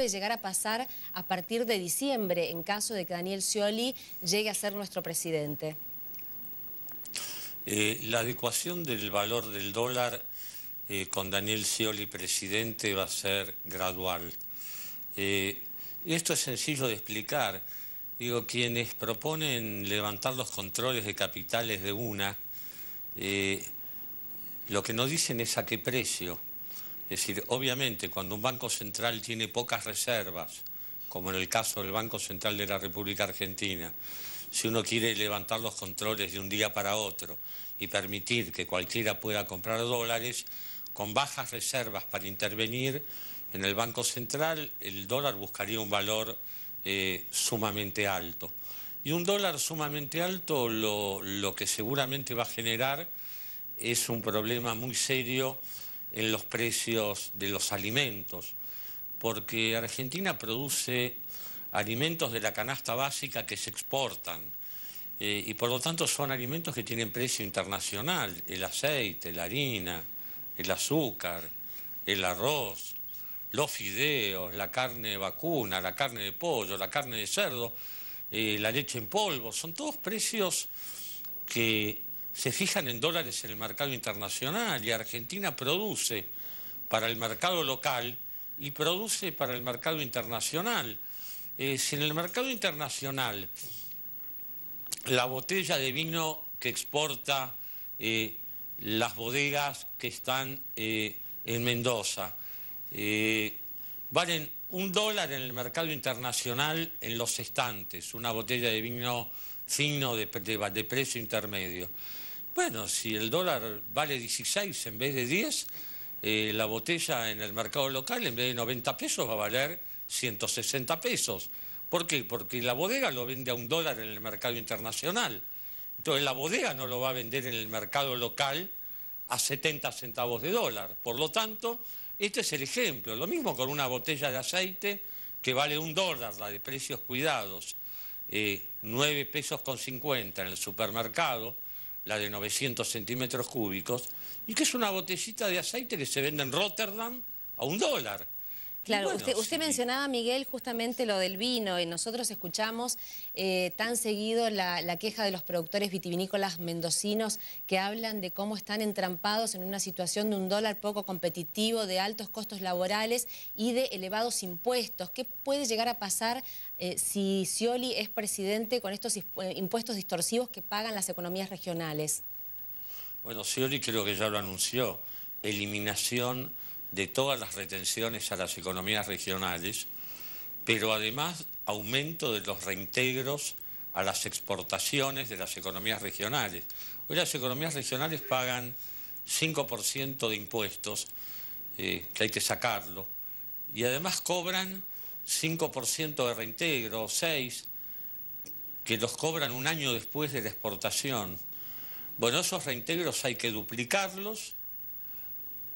puede llegar a pasar a partir de diciembre en caso de que Daniel Scioli llegue a ser nuestro presidente? La adecuación del valor del dólar con Daniel Scioli presidente va a ser gradual. Y esto es sencillo de explicar. Digo, quienes proponen levantar los controles de capitales de una, lo que no dicen es a qué precio. Es decir, obviamente, cuando un Banco Central tiene pocas reservas, como en el caso del Banco Central de la República Argentina, si uno quiere levantar los controles de un día para otro y permitir que cualquiera pueda comprar dólares, con bajas reservas para intervenir, en el Banco Central el dólar buscaría un valor sumamente alto. Y un dólar sumamente alto lo que seguramente va a generar es un problema muy serio en los precios de los alimentos, porque Argentina produce alimentos de la canasta básica que se exportan y por lo tanto son alimentos que tienen precio internacional: el aceite, la harina, el azúcar, el arroz, los fideos, la carne vacuna, la carne de pollo, la carne de cerdo, la leche en polvo. Son todos precios que se fijan en dólares en el mercado internacional, y Argentina produce para el mercado local y produce para el mercado internacional. Si en el mercado internacional la botella de vino que exporta las bodegas que están en Mendoza valen $1 en el mercado internacional en los estantes, una botella de vino fino de precio intermedio. Bueno, si el dólar vale 16 en vez de 10, la botella en el mercado local en vez de 90 pesos va a valer 160 pesos. ¿Por qué? Porque la bodega lo vende a $1 en el mercado internacional. Entonces la bodega no lo va a vender en el mercado local a 70 centavos de dólar. Por lo tanto, este es el ejemplo. Lo mismo con una botella de aceite que vale $1, la de precios cuidados, 9 pesos con 50 en el supermercado, la de 900 centímetros cúbicos, y que es una botellita de aceite que se vende en Rotterdam a $1. Claro, bueno, usted mencionaba, Miguel, justamente lo del vino, y nosotros escuchamos tan seguido la queja de los productores vitivinícolas mendocinos que hablan de cómo están entrampados en una situación de un dólar poco competitivo, de altos costos laborales y de elevados impuestos. ¿Qué puede llegar a pasar si Scioli es presidente con estos impuestos distorsivos que pagan las economías regionales? Bueno, Scioli creo que ya lo anunció: eliminación de todas las retenciones a las economías regionales, pero además aumento de los reintegros a las exportaciones de las economías regionales. Hoy las economías regionales pagan 5% de impuestos, que hay que sacarlo, y además cobran 5% de reintegro, 6%, que los cobran un año después de la exportación. Bueno, esos reintegros hay que duplicarlos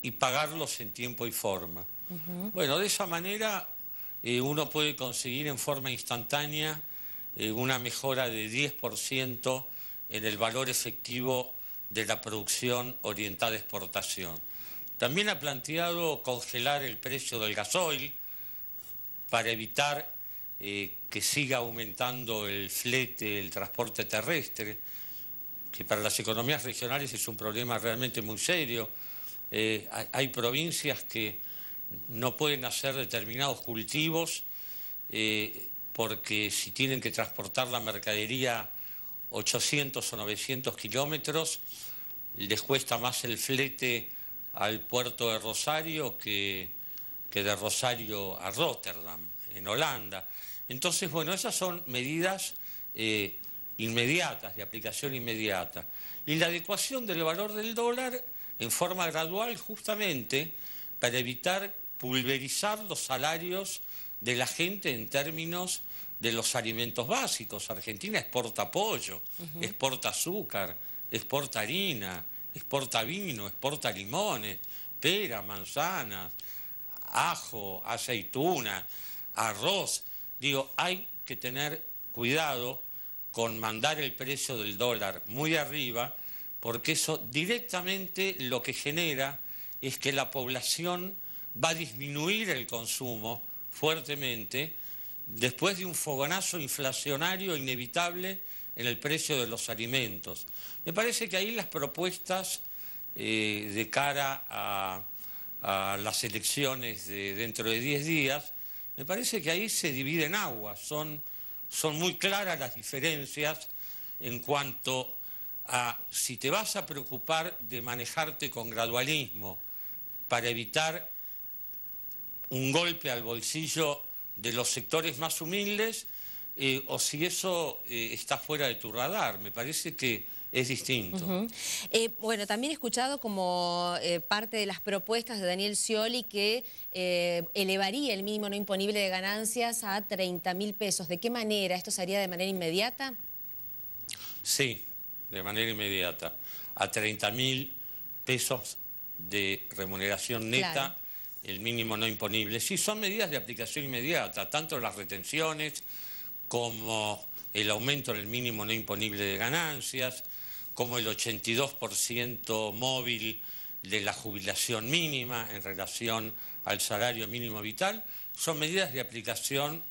y pagarlos en tiempo y forma. Bueno, de esa manera uno puede conseguir en forma instantánea una mejora de 10% en el valor efectivo de la producción orientada a exportación. También ha planteado congelar el precio del gasoil para evitar que siga aumentando el flete, el transporte terrestre, que para las economías regionales es un problema realmente muy serio. Hay provincias que no pueden hacer determinados cultivos porque si tienen que transportar la mercadería 800 o 900 kilómetros, les cuesta más el flete al puerto de Rosario que de Rosario a Rotterdam, en Holanda. Entonces, bueno, esas son medidas inmediatas, de aplicación inmediata. Y la adecuación del valor del dólar en forma gradual, justamente para evitar pulverizar los salarios de la gente en términos de los alimentos básicos. Argentina exporta pollo, exporta azúcar, exporta harina, exporta vino, exporta limones, peras, manzanas, ajo, aceituna, arroz. Digo, hay que tener cuidado con mandar el precio del dólar muy arriba, porque eso directamente lo que genera es que la población va a disminuir el consumo fuertemente después de un fogonazo inflacionario inevitable en el precio de los alimentos. Me parece que ahí las propuestas de cara a las elecciones de dentro de 10 días, me parece que ahí se dividen aguas, son muy claras las diferencias en cuanto a si te vas a preocupar de manejarte con gradualismo para evitar un golpe al bolsillo de los sectores más humildes, o si eso está fuera de tu radar. Me parece que es distinto. Bueno, también he escuchado como parte de las propuestas de Daniel Scioli que elevaría el mínimo no imponible de ganancias a 30.000 pesos. ¿De qué manera? ¿Esto se haría de manera inmediata? Sí, de manera inmediata. A 30.000 pesos de remuneración neta, claro, el mínimo no imponible. Sí, son medidas de aplicación inmediata, tanto las retenciones como el aumento del mínimo no imponible de ganancias, como el 82% móvil de la jubilación mínima en relación al salario mínimo vital, son medidas de aplicación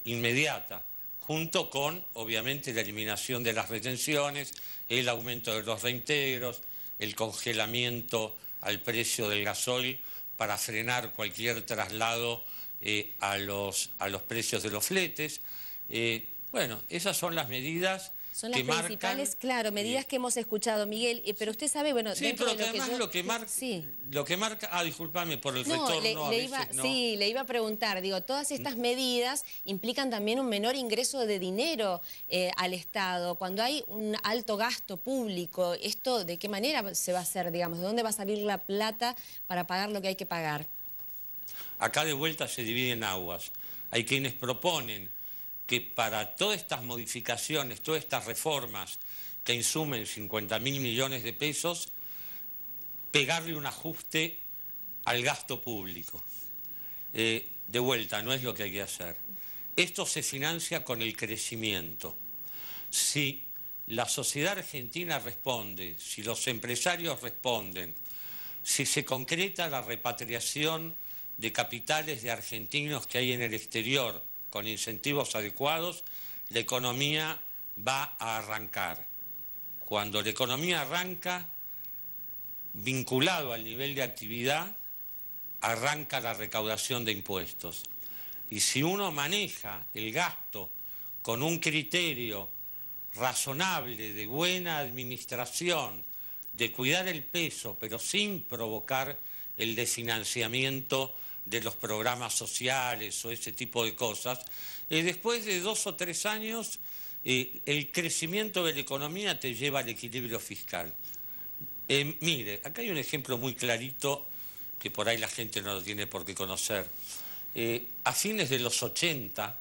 inmediata, junto con, obviamente, la eliminación de las retenciones, el aumento de los reintegros, el congelamiento al precio del gasoil para frenar cualquier traslado a los precios de los fletes. Bueno, esas son las medidas son las que principales, marcan, claro, medidas que hemos escuchado, Miguel, pero usted sabe, bueno... Sí, pero que además lo que marca... discúlpame por el retorno, Sí, le iba a preguntar, digo, todas estas medidas implican también un menor ingreso de dinero al Estado. Cuando hay un alto gasto público, ¿esto de qué manera se va a hacer, digamos? ¿De dónde va a salir la plata para pagar lo que hay que pagar? Acá de vuelta se dividen aguas. Hay quienes proponen que para todas estas modificaciones, todas estas reformas que insumen 50.000 millones de pesos, pegarle un ajuste al gasto público. De vuelta, no es lo que hay que hacer. Esto se financia con el crecimiento. Si la sociedad argentina responde, si los empresarios responden, si se concreta la repatriación de capitales de argentinos que hay en el exterior, con incentivos adecuados, la economía va a arrancar. Cuando la economía arranca, vinculado al nivel de actividad, arranca la recaudación de impuestos. Y si uno maneja el gasto con un criterio razonable de buena administración, de cuidar el peso, pero sin provocar el desfinanciamiento de los programas sociales o ese tipo de cosas, después de 2 o 3 años el crecimiento de la economía te lleva al equilibrio fiscal. Mire, acá hay un ejemplo muy clarito que por ahí la gente no lo tiene por qué conocer. A fines de los 80,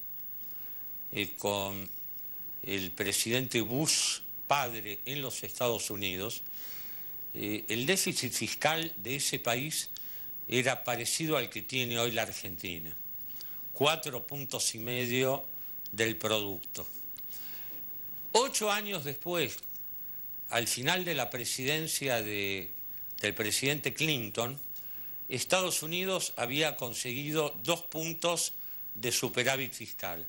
con el presidente Bush padre en los Estados Unidos, el déficit fiscal de ese país era parecido al que tiene hoy la Argentina, 4,5 puntos del producto. 8 años después, al final de la presidencia del presidente Clinton, Estados Unidos había conseguido 2 puntos de superávit fiscal.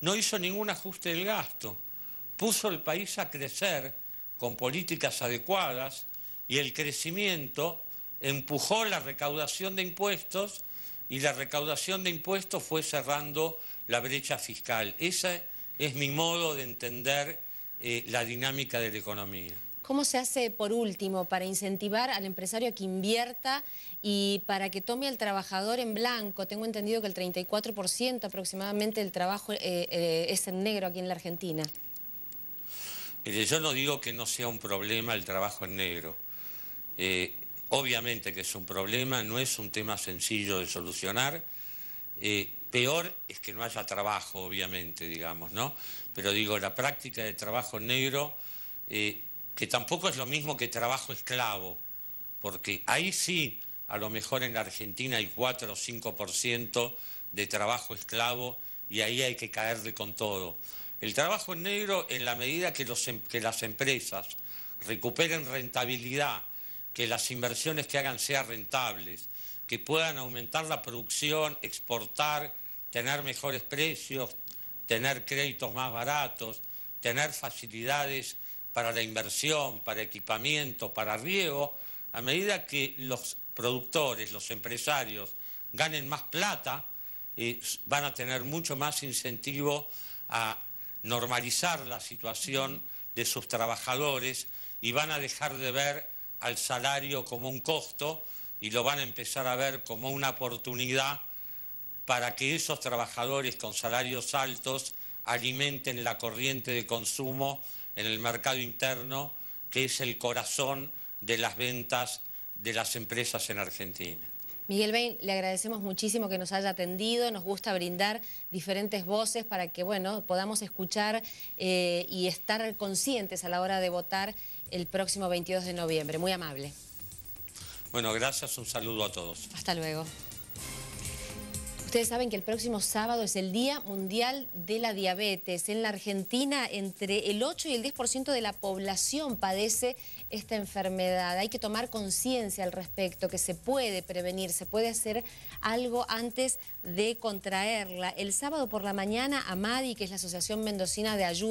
No hizo ningún ajuste del gasto, puso el país a crecer con políticas adecuadas y el crecimiento empujó la recaudación de impuestos y la recaudación de impuestos fue cerrando la brecha fiscal. Ese es mi modo de entender la dinámica de la economía. ¿Cómo se hace, por último, para incentivar al empresario a que invierta y para que tome al trabajador en blanco? Tengo entendido que el 34% aproximadamente del trabajo es en negro aquí en la Argentina. Mire, yo no digo que no sea un problema el trabajo en negro. Obviamente que es un problema, no es un tema sencillo de solucionar. Peor es que no haya trabajo, obviamente, digamos, ¿no? Pero digo, la práctica de trabajo en negro, que tampoco es lo mismo que trabajo esclavo, porque ahí sí, a lo mejor en la Argentina hay 4 o 5% de trabajo esclavo y ahí hay que caerle con todo. El trabajo en negro, en la medida que las empresas recuperen rentabilidad, que las inversiones que hagan sean rentables, que puedan aumentar la producción, exportar, tener mejores precios, tener créditos más baratos, tener facilidades para la inversión, para equipamiento, para riego. A medida que los productores, los empresarios ganen más plata, van a tener mucho más incentivo a normalizar la situación de sus trabajadores y van a dejar de ver al salario como un costo y lo van a empezar a ver como una oportunidad para que esos trabajadores con salarios altos alimenten la corriente de consumo en el mercado interno, que es el corazón de las ventas de las empresas en Argentina. Miguel Bain, le agradecemos muchísimo que nos haya atendido, nos gusta brindar diferentes voces para que, bueno, podamos escuchar y estar conscientes a la hora de votar el próximo 22 de noviembre. Muy amable. Bueno, gracias, un saludo a todos. Hasta luego. Ustedes saben que el próximo sábado es el Día Mundial de la Diabetes. En la Argentina, entre el 8 y el 10% de la población padece esta enfermedad. Hay que tomar conciencia al respecto, que se puede prevenir, se puede hacer algo antes de contraerla. El sábado por la mañana, AMADI, que es la Asociación Mendocina de Ayuda,